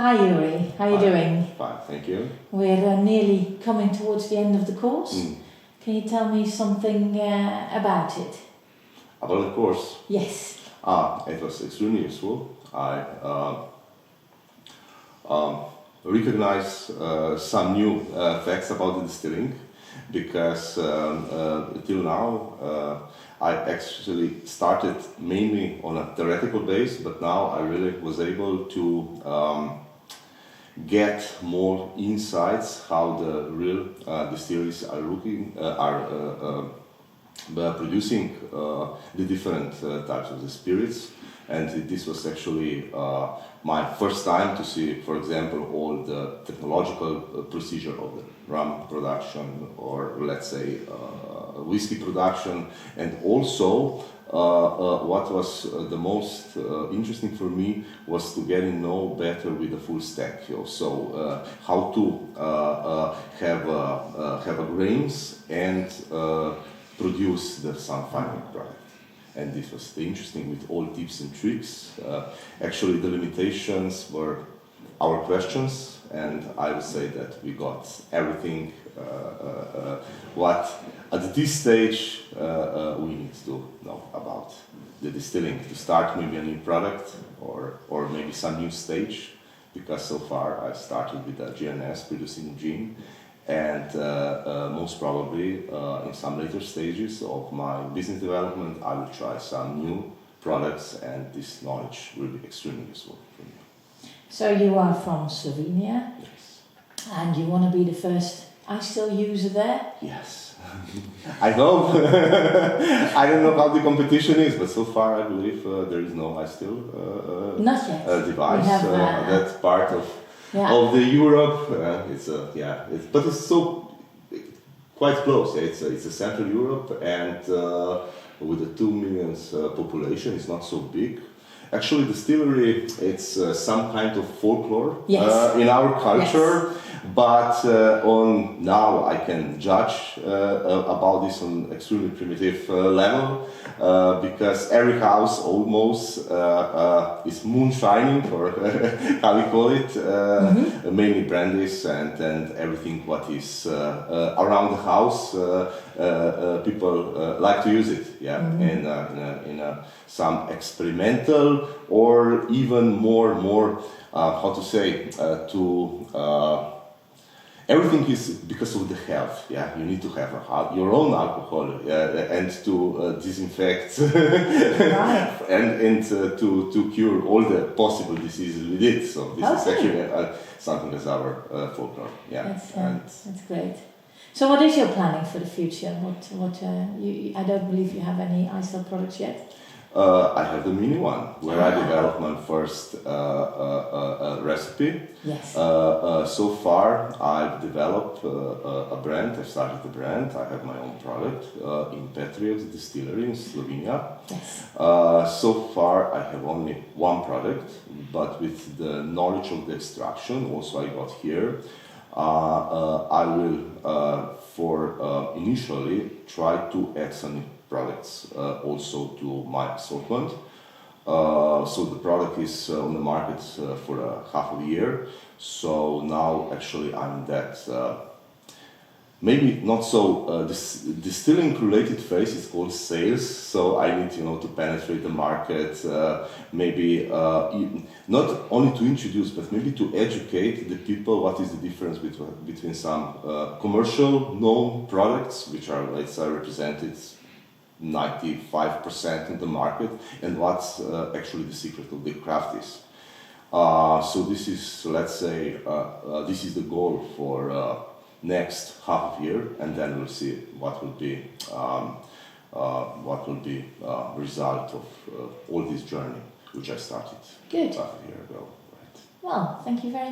Hi Jurij, how are you doing? Fine, thank you. We're nearly coming towards the end of the course. Can you tell me something about it? About the course? Yes. It was extremely useful. I recognize some new facts about the distilling, because till now I actually started mainly on a theoretical base, but now I really was able to get more insights how the real distilleries are producing the different types of the spirits. And this was actually my first time to see, for example, all the technological procedure of the rum production, or let's say whiskey production, and also what was the most interesting for me was to get to know better with the full stack. So how to have a grains and produce some final product. And this was interesting with all tips and tricks. Actually, the limitations were our questions, and I would say that we got everything what at this stage we need to know about the distilling, to start maybe a new product or maybe some new stage, because so far I started with a GNS producing gin. And most probably in some later stages of my business development, I will try some new products, and this knowledge will be extremely useful for me. So you are from Slovenia? Yes. And you want to be the first iStill user there? Yes. I hope. I don't know how the competition is, but so far I believe there is no iStill Not yet. Device. Have, that's part of the Europe. But it's so quite close. It's a Central Europe, and with a 2 million population, it's not so big. Actually, distillery, it's some kind of folklore in our culture. Yes. But on now I can judge about this on extremely primitive level, because every house almost is moonshining, or how we call it, mainly brandies and everything what is around the house. People like to use it, in some experimental, or even more how to say, everything is because of the health. You need to have your own alcohol and to disinfect and to cure all the possible diseases with it. So this is actually something as our folklore. That's great. So what is your planning for the future? I don't believe you have any iStill products yet. I have the mini one, where I developed my first recipe. Yes. So far, I've developed a brand. I started the brand. I have my own product in Petriot Distillery in Slovenia. Yes. So far, I have only one product, but with the knowledge of the extraction, also I got here. I will, initially, try to add some products also to my assortment. So the product is on the market for half a year. So now actually I'm that maybe not so distilling related phase. It's called sales. So I need to penetrate the market. Maybe not only to introduce, but maybe to educate the people what is the difference between some commercial known products, which are, let's say, represented 95% in the market, and what's actually the secret of the craft is. So this is, let's say, this is the goal for next half of year, and then we'll see what will be result of all this journey which I started half a year ago. Right. Well, thank you very much.